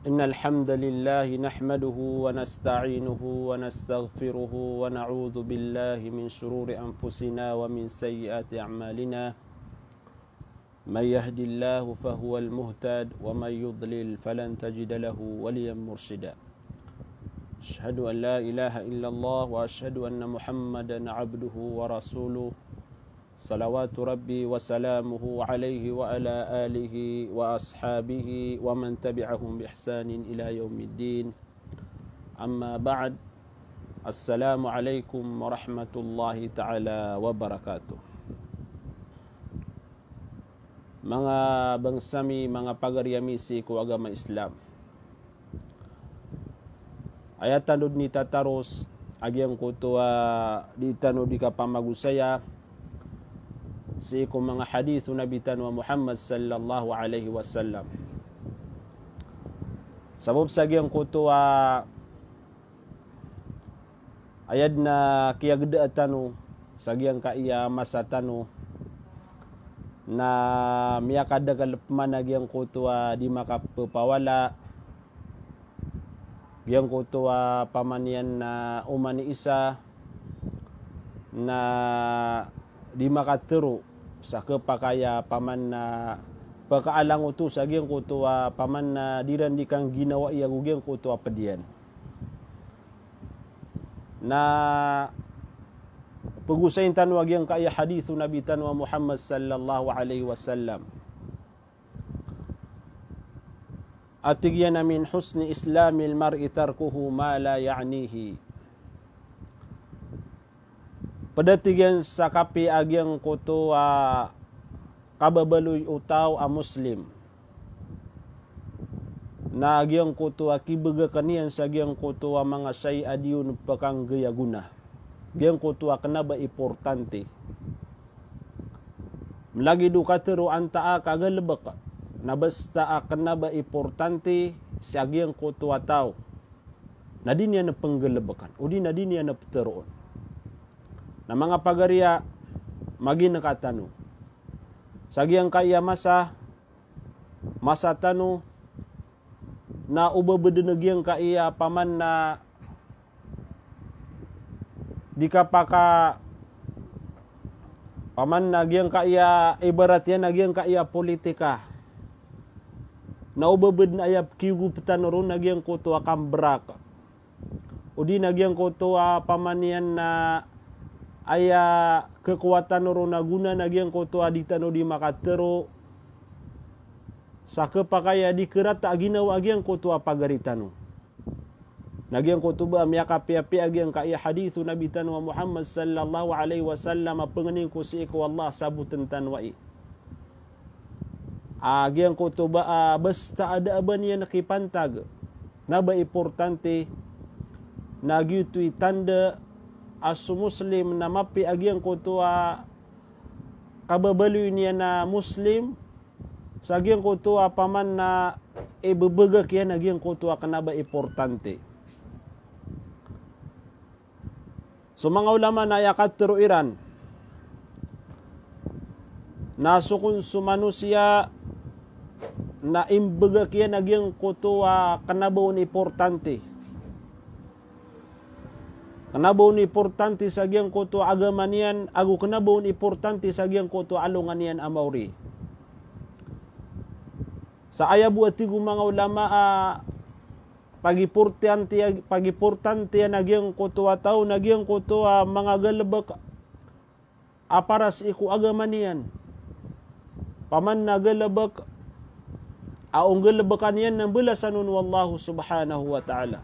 إن الحمد لله نحمده ونستعينه ونستغفره ونعوذ بالله من شرور أنفسنا ومن سيئات أعمالنا من يهد الله فهو المهتد ومن يضلل فلن تجد له وليا مرشدا أشهد أن لا إله إلا الله وأشهد أن محمدا عبده ورسوله صلوات ربي وسلامه عليه وعلى آله وأصحابه ومن تبعهم بإحسان إلى يوم الدين أما بعد السلام عليكم ورحمة الله تعالى وبركاته. Mga bangsami, mga pagaryamisi ko agama Islam, ayat tanod ni tataros agyang kutua di tanod di kapamagusaya si ko mga hadithu Nabi tanwa Muhammad sallallahu alaihi wasallam. Sabab sa agyang kutua ayad na kiyagda tanu sa agyang kaiya masa tanu na miyakadagal pamanagyang kutua di makapapawala yang kutua pamanian na umani isa na di makatero sa kepakaya paman na pagkaalang uto sa agyang kutua paman na diran di kang ginawa iya gugyang kutua padiyan na pagusayin tanwa agyang kaya hadithu Nabi tanwa Muhammad sallallahu alaihi wasallam. Atigyan min husni islamil mar'i tarkuhu ma la ya'nihi. Padatigyan sa kapi agyang kuto kababaloy utaw a muslim. Na agyang kuto kibaga kaniyan sa agyang kuto mga say adiyun pakang gayaguna. Agyang kuto kanaba importante. Mlagi du katero anta kagalebak. Na basta akan ba importante si agyang kuto ataw na di niya na panggalabakan o di na di niya na pteroon na mga pagarya magi nakatano sa agyang kaya masa tano na ubabedanagyang kaya paman na di kapaka paman na agyang kaya ibarat yan agyang kaya politika na ubabed na ayap kigupitan ron nagyang kuto kambrak o di nagyang kuto pamanian na aya kekuatan ron naguna nagyang kuto aditano di makatero sa kepakaya di kerat aginaw agyang kuto pagaritano nagyang kuto ba miyakapi-api agyang kaya hadithu Nabi tanwa Muhammad sallallahu alaihi wasallam pengening ko si iku Allah sabutan tanwai agyang kutuba basta ada aban niya nakipantag na ba importante nagyutoy tanda asu muslim na mapi agyang kutua kababaloy niya na muslim sa agyang kutua paman na ibebegak yan agyang kutua kana ba importante. So mga ulama na yakat teruiran nasukun sumanusia na imbagak yan agyang kutua kanabaw ni importante. Kanabaw ni importante sa agyang kutua agaman yan, agu kanabaw ni importante sa agyang kutua alungan yan amawri. Sa ayabu at tigo mga ulama pagimportante yan agyang kutua tao, nagyang kutua mga galabak aparas iku agaman yan. Paman na galabak aong galabakan yan ng bulasanun wallahu subhanahu wa ta'ala.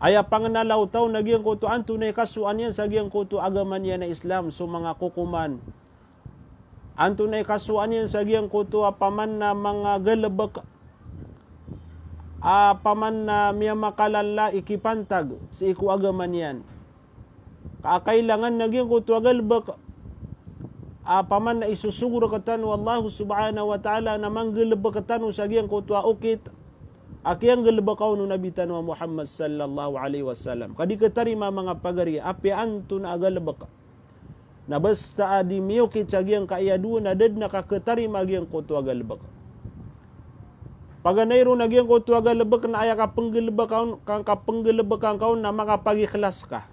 Aya panganalaw tao nagyang kuto antunay kasuan yan sa agyang kuto agaman yan na Islam so mga kukuman. Antunay kasuan yan sa agyang kuto paman na mga galabak paman na miya makalala ikipantag si iku agaman yan. Kakailangan nagyang kuto galabak paman na isusuguro katan wallahu subhanahu wa ta'ala na manggalaba katan sa agyang kutua ukit akyang galabakaw no Nabi tanwa Muhammad sallallahu alaihi wasallam kadi katarima mga pagari api anto na agalabaka na basta adi miyokit sa agyang kaiyadu na dad na kakatarima agyang kutua galabaka Paganairu nagyang ko tuaga lebek na aya ka penggelebekan kau na makapagi kelas ka.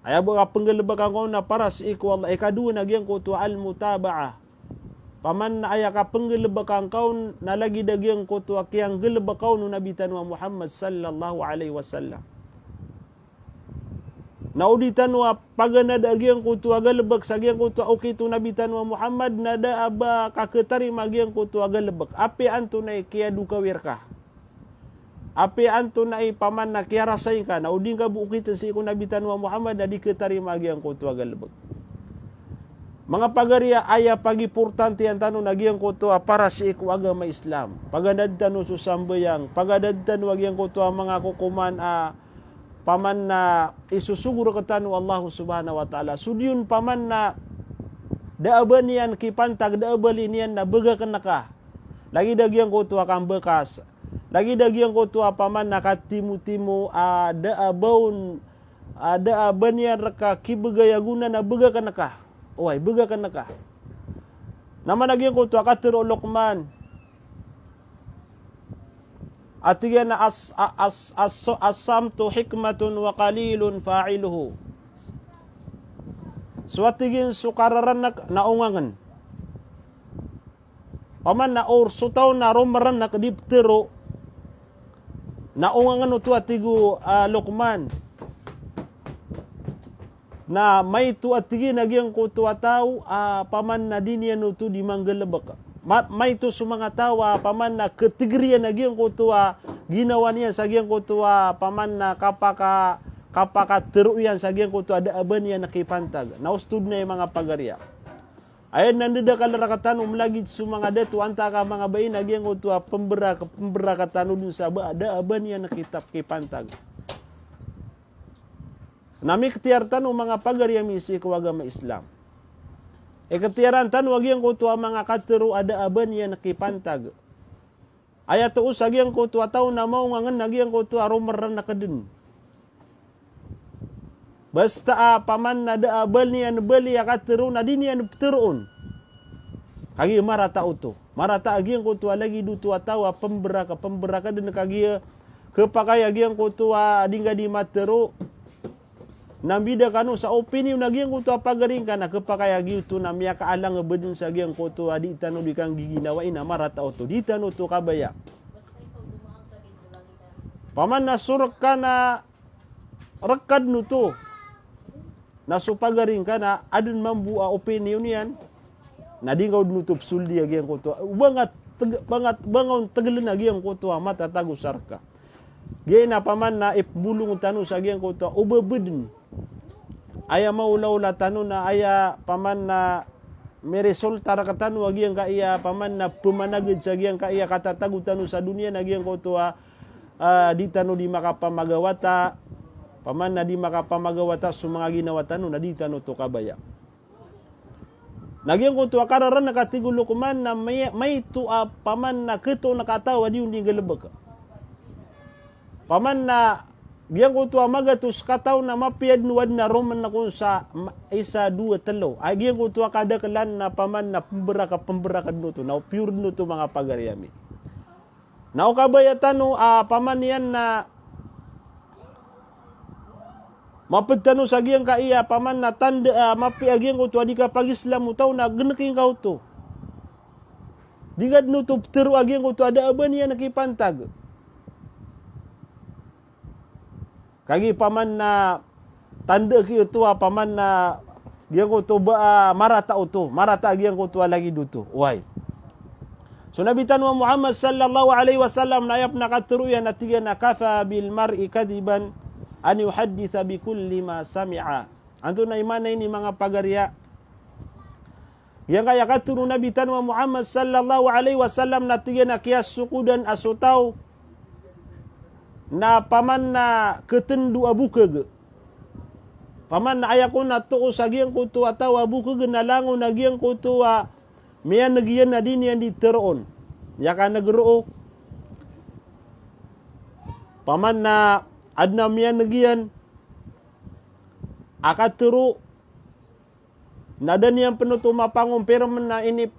Aya ka penggelebekan kau na para si iku Allah. Ikadua nagyang ko tua al-mutaba'ah. Paman na aya ka penggelebekan kau na lagi nagyang ko tua kiyang gelebek kau nu Nabi tanwa Muhammad sallallahu alaihi wasallam. Naudi tanwa pagana dagiang ko tua galebek sagiang ko tua okay tu Nabi tanwa Muhammad nada aba kaketari magiang ko tua galebek. Api antu nai kia duka wirka. Api antu nai paman na kia rasain ka. Naudi nga bu kita si ko Nabi tanwa Muhammad nadi ketari magiang ko tua galebek. Mga pagaria aya pagi purtanti ang tanu nagiang ko tua para si iku agama Islam. Pagadad tanu susambayang, pagadad tanu agiang ko tua mga kukuman paman na isusugur ketanu Allah subhanahu wa ta'ala. Sudyun paman na daaban niyan kipantag, daabali niyan na bega kenaka. Lagi dagiang ko tua kang bekas. Lagi dagiang ko tua paman na katimu-timu daabaun daaban niyan reka kibegaya guna na bega kenaka. Oy, bega kenaka. Nama dagiang ko tua katero Luqman. Atiga na asamtu hikmatun wa qalilun fa'iluhu. Suatigin sukararan na ungangan. Paman na or sutaw na romaran na kadiptero na ungangan utu atigu Luqman. Na may tu atigi nagyang kutu ataw paman na dinian utu di manggalabaka. May to sumanga tawa paman na ketigrian nagyang kutua ginawa niya sagyang kutua paman na kapaka teruyan sagyang kutua daaban niya nakipantag naustud na yung mga pagarya ayan nandada kalarakatan umlagit sumanga datu anta ka mga bayi nagyang kutua pemberakatan dun sa daaban niya nakitap kipantag nami ketiartan mga pagarya misi ko agama Islam. Ketiaran tan wagyang ko tua mga kateru ada aban yan nakipantag. Ayat to usagyang ko tua tao na mau ngangan nagyang ko tua romeran nakadun. Basta paman na da abal niyan bali kateru na din yan pteruon. Kagi marata uto. Marata agyang ko tua lagi du tua tawa pemberaka din kagi kepakai agyang ko tua dingga di materu. Nambida kanu sa opini nagyang kuto pagaring kana kepakai agi tu namya kaalang bedun sa gyang kuto adi tanu di kang giginawa ina marata auto di tanu tu kabaya. Paman na surek kana rekad nuto. Na supagaring kana adun mambu opini unian. Nadi kau nutup suldi agi yang kuto. Bangat bangon tegelen agi yang kuto mata tagu sarka. Gena paman na bulung tanu sa gyang kuto ubebeden. Aya maulaula tanu na aya paman na meresol tara katanu agi yang kaya paman na pemanagid sa yang kaya katatagu tanu sa dunia na yang kutua di tanu di makapamagawata paman na di makapamagawata sumanga ginawa tanu na di tanu to kabaya. Nagyang kutua kararan nakatigu Luqman na may tu paman na keto nakatawa di undi gelebek. Paman na Biang ko tua magatus kataw na mapiad nuwad na roman na kung sa isa dua telo. Ay giang ko tua kada kelan na paman na pemberaka nuto. Na pure nuto mga pagaryami. Na ukabayatan no paman yan na mapagtano sa giang kaiya paman na tanda mapi agiang ko tua di ka pag-Islam mo tao na ganaking kau to. Dingad nuto teru agiang ko tua ada aban yan nakipantag. Kagi paman na tanda ki utu paman na giang ko to marata utu marata giang ko to lagi duto why so Nabi tanwa Muhammad sallallahu alaihi wasallam na ayap nakatruya na tiga na kafa bil mar'i kadiban an yuhadditha bi kulli ma sami'a anto na imana ini mga pagarya yang kaya katuru Nabi tanwa Muhammad sallallahu alaihi wasallam na tiga na kiyas sukudan asutaw na paman na ketendu abuke paman na ayako na to sagiang ko to ataw abuke na lango na giang ko to miyan nagiyan na din yan diteroon yaka nagro paman na adna miyan nagiyan akatero nada niyang penuto mapangom pero man na ini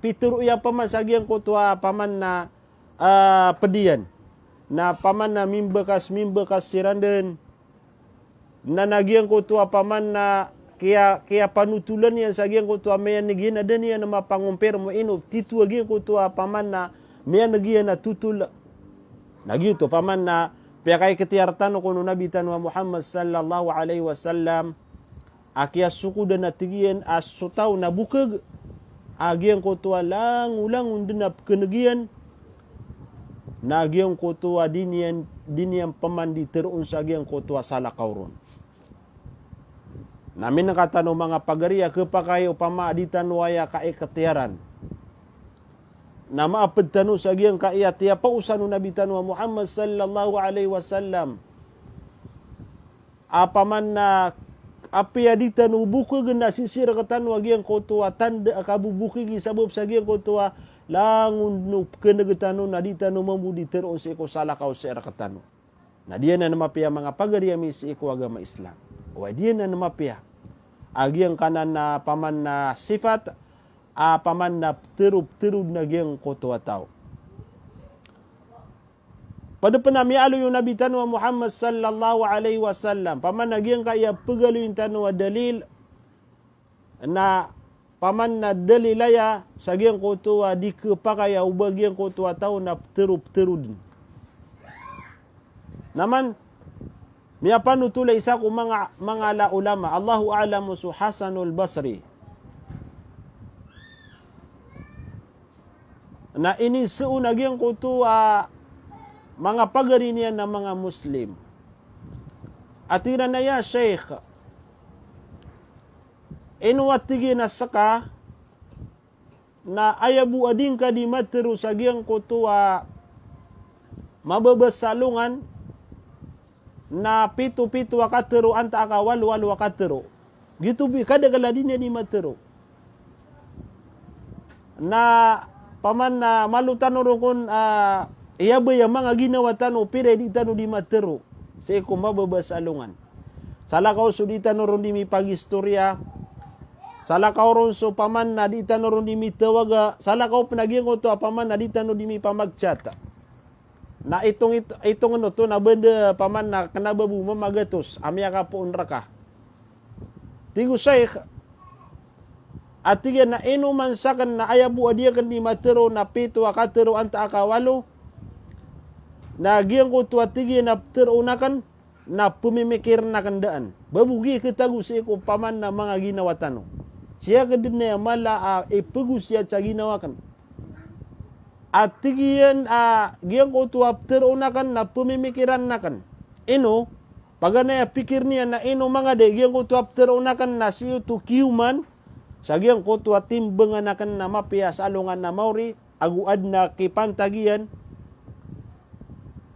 pituro ya paman sagiang ko to paman na pedian. Na paman na mimbekas siranden. Na nagiang ko tua paman na kaya panutulan yan sa giang ko tua mayan nagian na dan yan na mapangumper mo ino. Titu agiang ko tua paman na mayan nagian na tutul. Nagiyo to paman na piyakay ketiartan ko no Nabi tanwa Muhammad sallallahu alaihi wasallam. Akia suku dan natigian asutaw na bukag. Agiang ko tua lang ulang undinap kenegian. Nagiang ko tua dinian pamandi terun sa agiang ko tua salah kauron. Namin nakatano mga pagaria kepakayo pama di tanwaya kae ketiaran. Nama apad tanu sa agiang kaya tiya pausanu Nabi tanwa Muhammad sallallahu alaihi wasallam. Apaman na api aditanu buku gena sisir katanu agiang ko tua tanda akabubuki gi sabab sa agiang ko tua langun nu kenegetanu naditanu membudi terun sa iko salah kau sa katanu. Na dia na namapia mga pagaria mi sa iko agama Islam. Wa dia na namapia agiang kanan na paman na sifat paman na terub na agiang ko tua tao. Pada penami alu yung Nabi tanwa Muhammad sallallahu alaihi wasallam paman agiang kaya pegalu yung tanwa dalil na paman na dalilaya sagiang ko tua di kepakaya ubagiang ko tua tau na terud. Naman miapan utula isa ko mga la ulama Allahu a'lamu su Hasanul Basri. Na ini seunagiang ko tua mga pagarinian na mga Muslim. Atiran na ya Sheikh inuwatigi na saka na ayabu ading ka di materu sagiang ko tua mababasalungan na pitu akatero anta aka walu akatero. Gitu bi kada kaladinya di materu. Na paman na malutan urukun iya ba yung mga ginawa tano pire di tano di materu. Sa iko mababasalungan. Sala kau suditan urun di mi pagistorya. Sala kau ron so paman na di tano ron di mi tawaga. Sala kau penagian ko to paman na di tano di mi pamagchata. Na itong ano to na benda paman na kanababu mamagatos. Amya ka po unraka. Tigo Sheikh. At tiga na inuman sakan na ayabu adia kan di matero na pito akatero anta akawalo. Na giyang ko tuwa tiga na terunakan na pumimikir na kandaan. Babugi kitagu sa iko paman na mga ginawa tano. Siya ka din na mala ipagus siya sa ginawa kan. At tigiyan giyang ko tuwa terunakan na pumimikiran na kan. Ino, paganaya pikir niya na ino mga de giyang ko tuwa terunakan na siyo tu kiuman. Sa giyang ko tuwa timbangan na kan na mapia sa alungan na mauri. Aguad na kipantagiyan.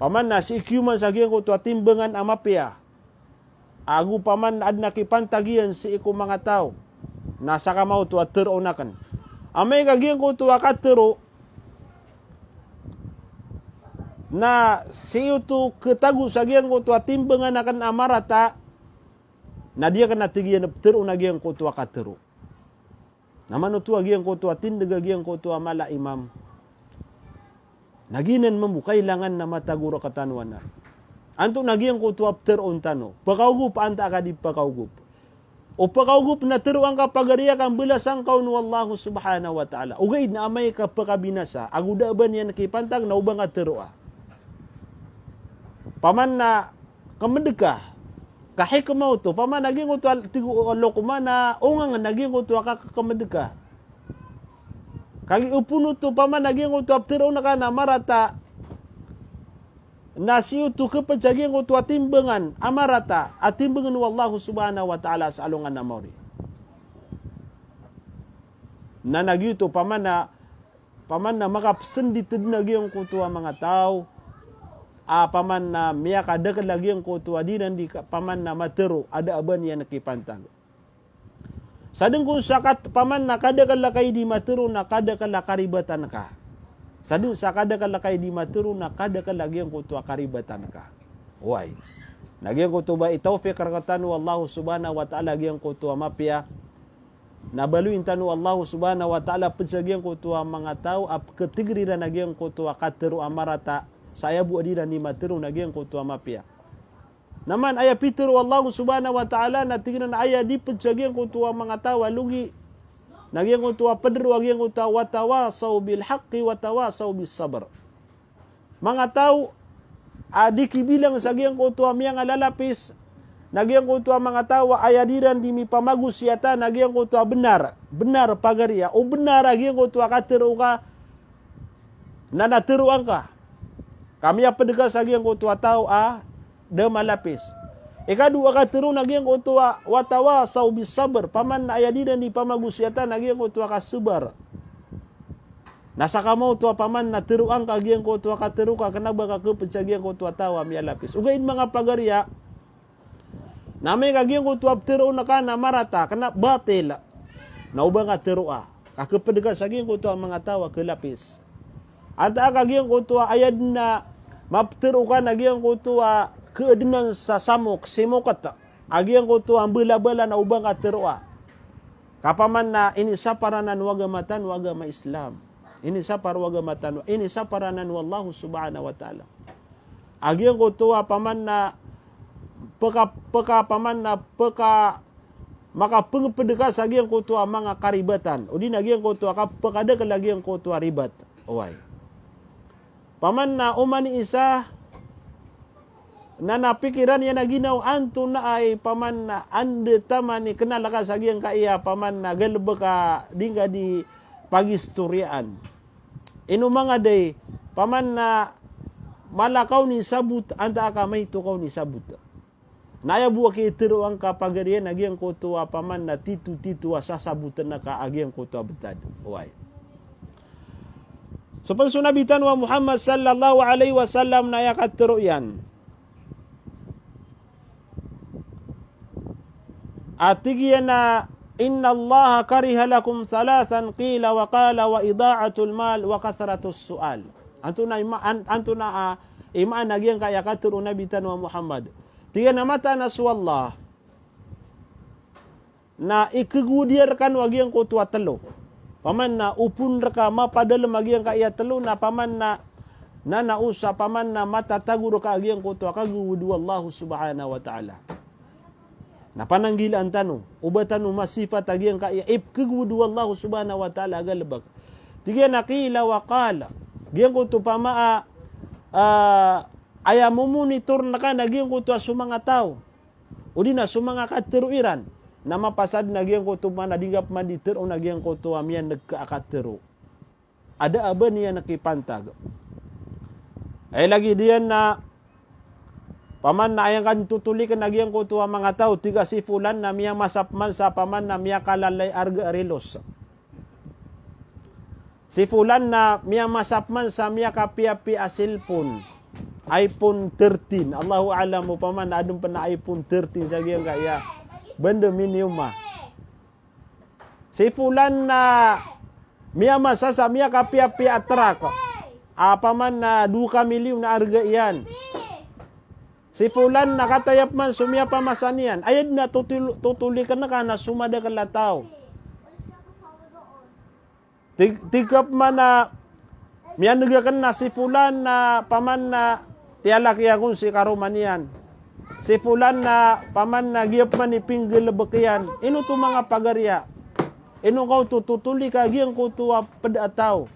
Paman na si kiuman sa giyang ko tuwa timbangan ang mapia. Agu paman ad na kipantagiyan si iko mga tao. Nasa kamao tuwa terunakan. Amay kagiyang ko tuwa katero. Na siyo tu ketagu sa giyang ko tuwa timbangan akan amarata. Na dia kan natigiyan teruna giyang ko tuwa katero. Naman tuwa giyang ko tuwa tindaga giyang ko tuwa mala imam. Naginan mamu kailangan na mataguro katanuan na. Anto nagiyang ko tuwa teron tano. Pakaugup anta ka di pakaugup. O pakaugup na teruang ka pagariya kang belasang kaun wallahu subhanahu wa ta'ala. Ugaid na amay ka pakabinasa. Aguda ba niya nakipantag na ubang ka terua. Paman na kamedekah. Kahit kamau to. Paman naging ko tuwa tigu lokuma na ungang naging ko tuwa kakamedekah. Kagi upuno to paman naging ko tuwa teruna ka na marata. Nasiyo tu kepajagian ko tuwa timbangan amarata at timbangan wallahu subhanahu wa ta'ala sa alungan na mauri. Na nagyuto paman na makapsenditid na giyong ko tuwa mga tao. Paman na miyakada ka lagi yung ko tuwa dinan di paman na matero ada aban yan nakipantag. Sadeng kung sakat paman na kada ka lakay di matero na kada ka lakaribatan ka. Sadun sa kada ka lakay di maturo na kada ka lagyan ko tuwa karibatan ka. Why? Lagyan ko tuwa itawfiq karakatan wallahu subhanahu wa ta'ala lagyan ko tuwa mapya. nabaluin tanu Allah subhanahu wa ta'ala pencagian kutua mangatau ap ketigriran nagian kutua kateru amarata saya bu adira ni materu nagian kutua mapia. Naman ayat pitru Allah subhanahu wa ta'ala na tigran ayat di pencagian kutua mangatau alugi nagian kutua pedru agian kutua watawasau bil haqqi watawasau bis sabr. Mangatau adik bilang sagian kutua miang alalapis nagian kutua mangatau ayadiran di mi pamagus siata nagian kutua benar pagaria o benar agian kutua kateru ka nana teru angka kami apa degas sagian kutua tahu de malapis ikadu kateru nagian kutua watawasau bis sabr paman ayadiran di pamagus siata nagian kutua kasubar. Nasa kamau tua paman na teru angka giang ko tua kateru ka kena baka ke pencagian ko tua tawa mi lapis. Ugain mga pagaria. Name ka giang ko tua teru na kana marata kena batil. Na ubang ka teru ka kepedegas sa giang ko tua mga tawa ke lapis. Ata ka giang ko tua ayad na mapteru ka na giang ko tua keedinan sa samok simokat. Agiang ko tua bala-bala na ubang ka teru kapaman na ini saparanan wagamatan wagama Islam. Ini sapar wagamatan, ini saparanan wallahu subhanahu wa ta'ala. Agian ko tuwa paman na maka pengepedekas agian ko tuwa mga karibatan. O din agian ko tuwa kapakada kalagian ko tuwa ribat. Oway. Paman na umani isa na napikiran yan na ginaw anto na ay paman na ande tamani kenalakas agian ka iya paman na galba ka dingga di pagistoryaan. Ino mga day, paman na malakaw ni sabut, anta ka may tukaw ni sabut. Naya buwa ki tiro ang kapagarian, agiang ko tuwa paman na titu-titu sasabutan na ka agiang ko tuwa betad. Uway. So pansunabitan wa Muhammad sallallahu alaihi wasallam na yakat tiro yan. Atigyan na Inna Allah kariha lakum thalathan qila wa qala wa ida'atul mal wa kathratus su'al. Antuna imaan nagyan kaya katuru Nabi tanwa Muhammad. Tiga na mata na suwallah na ikigudiarkan wagian ko tuwa telo. Paman na upun raka mapadal magian kaya telo na paman na nausa paman na matatagur ka agian ko tuwa kagudu Allah subhanahu wa ta'ala. Napananggilan tanu, ubatan masifat agian ka kegudu Allah subhanahu wa ta'ala agalbag. Tiga nakila wa qala. Giyan ko to pamaa ayamu monitor na ka nagiyan ko to sumanga tao. Udi na sumanga kateruiran. Na mapasad nagiyan ko to manadingap manditer o nagiyan ko to amiyan nagkaakatero. Ada aba niya nakipantag. Ay lagi diyan na paman na ayang kan tutulikan nagyang ko tuwa mga tao, tiga si fulan na miyang masapman sa paman na miya kalalay arga arilos. Si fulan na miyang masapman sa miya kapiapi asilpon. iPhone 13. Allahu alam mo paman na adun pa na iPhone 13 sa giyang kaya. Banda minimum Si fulan na miya masasa miya kapiapi atrak. Paman na 2 milyon na arga iyan. Si fulan nakatayap man sumia pamasanian. Ayad na tutulikan na ka na sumada ka lataw. Tigap man na miyanugakan na si fulan na paman na tialak yakun si karumanian. Si fulan na paman na giyap man ipinggil bakian. Ino to mga pagarya. Ino kau tutuli ka giyang ko tuwa padataw.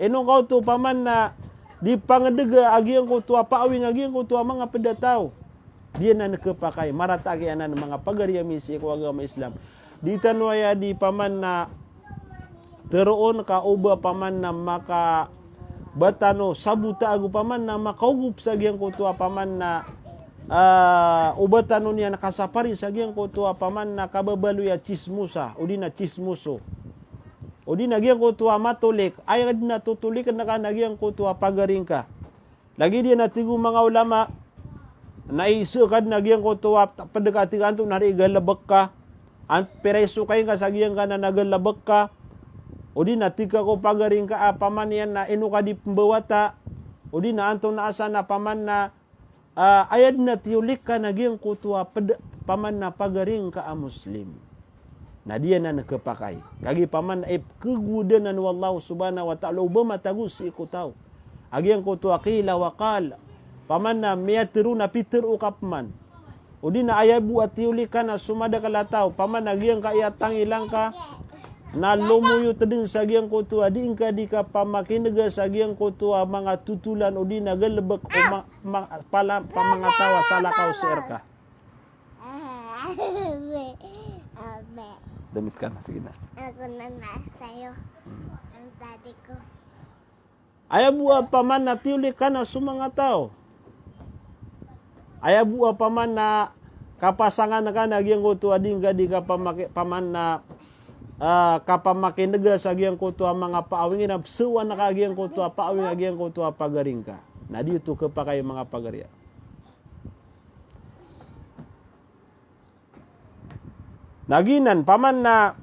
Ino kau to paman na di pangedega agiang ko tua paawing agiang ko tua mga pedataw. Dia na nakapakai maratagi anan mga pagarya misi ko agama Islam. Di tanwaya di paman na teroon ka uba paman na maka batano sabuta agu paman na makaugup sa agiang ko tua paman na ubatano niya nakasapari sa agiang ko tua paman na kababalu ya chismusa udi na chismuso. O di nagyang ko tuwa matulik, ay na tutulik na ka nagyang ko tuwa pagaring ka. Lagi dia natigo mga ulama, na isukad nagyang ko tuwa padagatigan to nari igalabak ka, pereso kayo ka sagyang ka na nagalabak ka, o di natika ko pagaring ka, paman yan na inu ka di pembawata, o di na anto na asa na paman na, ayad na tiulik ka nagyang ko tuwa paman na pagaring ka a Muslim. Na dia na nakapakai. Kagi paman ay kegudanan wallahu subhanahu wa ta'ala ubama tagus iku tau. Agi yang ko tu aqila wa qala. Paman na miatiru na piter ukapman. Udi na ayabu atiuli kana sumada kala tau. Paman agi yang ka iatang ilang ka. Na lomuyo tedeng sagi yang ko tu adi ingka di ka pamakinega sagi yang ko tu mga tutulan udi na galebek pamangatawa salakaw serka. Damit ka na, sige na. Ako na sa'yo. Ang daddy ko. Ayabu paman na tiuli ka na sumanga tao. Ayabu paman na kapasangan ka na giyang kutu ading gadi ka paman na kapamakinega sa giyang kutu mga paawingin na suwan na ka giyang kutu paawing na giyang kutu pagaring ka. Na dito ka pa kayo mga pagarya. Naginan, paman na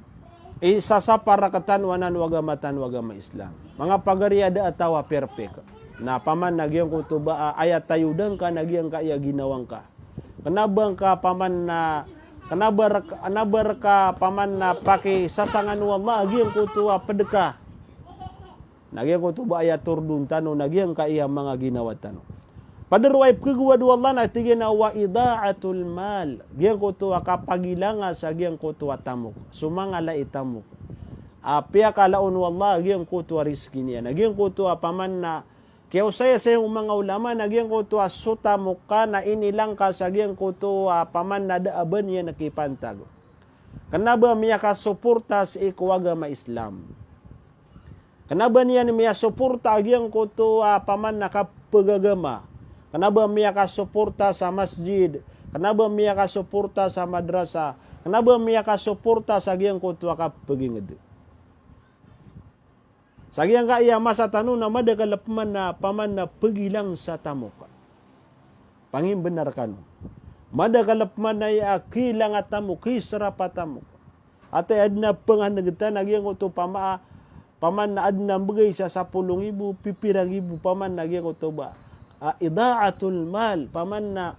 isa sa parakatan wanan wagamatan wagama Islam. Mga pagarya da atawa perfect. Na paman nagyang kutuba ayat tayudang ka nagyang ka iya ginawang ka. Kenabang ka paman na kanabar ka paman na paki sasangan wallah nagyang kutuwa pedeka. Nagyang kutuba ayat turdun tano nagyang ka iya mga ginawa tano. Padarway pagguwad wallah na tigin na wa idaatul mal. Giyang kutuwa kapagilanga sa giyang kutuwa tamok. Sumangala itamok. Apia kalaon wallah giyang kutuwa rizki niya. Nagyang kutuwa paman na kaya saya mga ulama nagyang kutuwa sutamok ka na inilang ka sa giyang kutuwa paman na daaban niya nakipantag. Kanaba miya ka suporta sa ikuwagama Islam. Kanaba niya miya suporta giyang kutuwa paman na kapagagama. Kenapa miya ka suporta sa masjid? Kenapa miya ka suporta sa madrasah? Kenapa miya ka suporta sa giyang kutuwa ka pagingid? Sa giyang ka iya masa tanu na madagalapman na paman na pagilang sa tamuka. Pangin benar kanu. Madagalapman na iya kilang at tamuk, kisarapa tamuk. At ay adna panganagatan na giyang kutu paman na adna bagay sa 10,000, pipirang ibu paman na giyang kutu ba? Idaatul mal paman na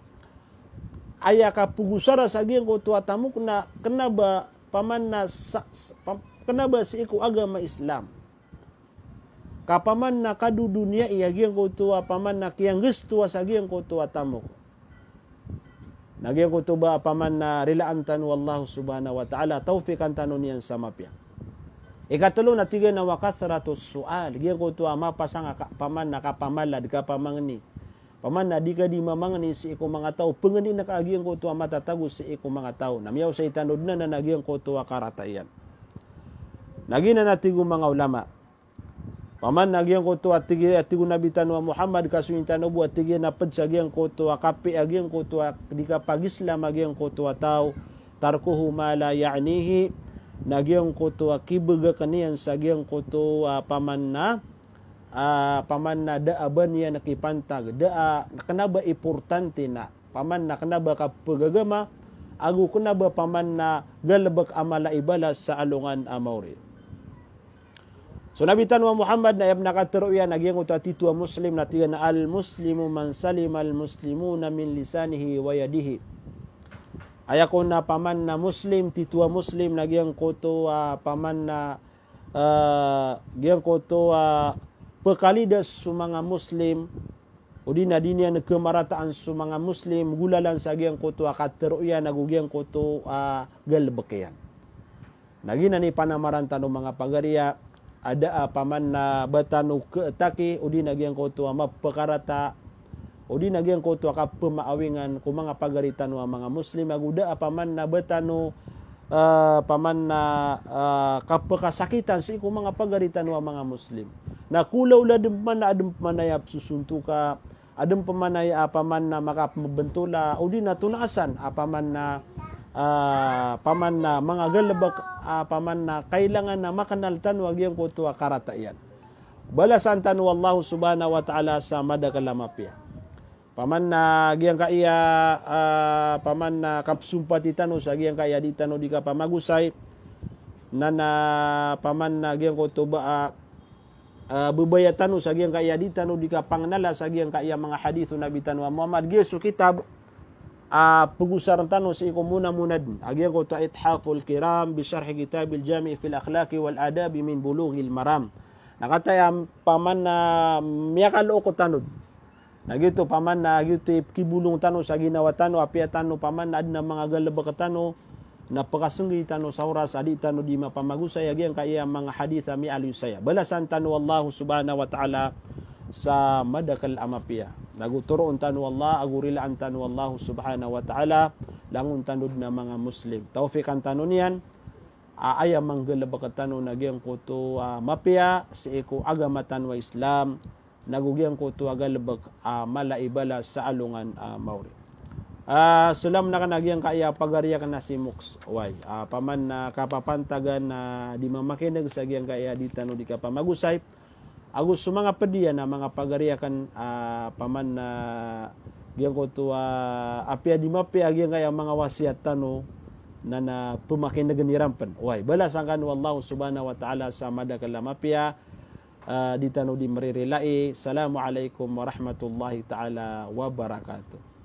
aya ka pugusara sa giyang kutuwa tamuk na kenaba paman na kenaba si iku agama Islam kapaman na kadu dunia iya giyang kutuwa paman na kiyang gustuwa sa giyang kutuwa tamuk na giyang kutuba paman na rilaantan wallahu subhanahu wa ta'ala taufikan tanon yan sa mapya. Ikatulo na tiga na wakathratus sual. Giyang kutuwa mapasang paman na kapamalad kapamangni. Paman na di ka di mamangni si iko mga tao. Pangani na kaagiyang kutuwa matatago si iko mga tao. Namiyaw sa itanod na nagyang kutuwa karatayan. Nagina na tigo mga ulama. Paman nagyang kutuwa tigo nabitan wa Muhammad kasuintan obu at tiga na padsa giyang kutuwa kapi agiyang kutuwa di ka pag-Islam agiyang kutuwa tao. Tarkuhu ma la ya'nihi. Nagyang kutuwa kibaga kaniyan sa gyang kutuwa paman na daaban niya nakipantag kanaba importante na paman na kanaba kapagagama agu kanaba paman na galabak amala ibalas sa alungan amawri. So nabitan wa Muhammad na yab nakatero yan nagyang kutuwa titwa muslim na tiyan na al-muslimu man salim al-muslimuna min lisanihi wa yadihi. Ayako na paman na Muslim, titwa Muslim na giyang koto paman na giyang koto pekalidas su mga Muslim o di na din yan nagkamarataan su mga Muslim gulalan sa giyang koto kateruyan nagugiyang koto galbakayan. Nagina ni panamaran tano mga pagarya ada paman na batano keataki o di na giyang koto mapakarata o di nagyang kutuwa ka pemaawingan kung mga pagaritan wa mga Muslim aguda paman na betano paman na kapakasakitan sa kung mga pagaritan wa mga Muslim. Na kulaw la man na adem manayap susuntu ka adem pamanay paman na makapabentula o di na tunasan paman na mga galabak paman na kailangan na makanaltan wag yang kutuwa karatayan. Balasan tan wallahu subhanahu wa ta'ala sa madakalamapya. Paman na giyang kaya paman na kapsumpati tano sa giyang kaya di tano di ka pamagusay na paman na giyang ko to ba bubaya tano sa giyang kaya di tano di ka pangnala sa giyang kaya mga hadithu nabi tano Muhammad giyesu kitab pugusaran tano sa iko muna-munad. Agyan ko ta Ithaful Kiram bi syarh kitab al-Jami' fil akhlaq wal adab min Bulughil Maram. Nakatayam paman na miyakalo ko tanod. Nagito paman na gito kibulong tano sa ginawa tano apia tano paman na adna mga galaba katano napakasunggi tano sa oras adi tano di mapamagusay agyan kaya mga hadith mi alusaya. Balasan tano Allah subhanahu wa ta'ala sa madakal amapia. Naguturoon tanu Allah, agurilaan tanu Allah subhanahu wa ta'ala, langun tanod na mga Muslim. Taufikan tanu niyan, ayam manggalabak tanu nagyang kuto mapia, si iku agamatan wa Islam, nagugyang kuto agalabak malaibala sa alungan Maori. Sulam na kanagyang kaya pagarya ka na si Mux Way. Paman na kapapantagan na di mamakinag sa gyang kaya di tanu di kapamagusay, agus sa mga padiya na mga pagariakan paman na gyang ko to apia di mapia gyang kaya mga wasiat tano na pumakin na ganirampan. Way balasan kan wallahu subhanahu wa ta'ala sa madakal mapia di tano di maririlai. Assalamualaikum warahmatullahi ta'ala wabarakatuh.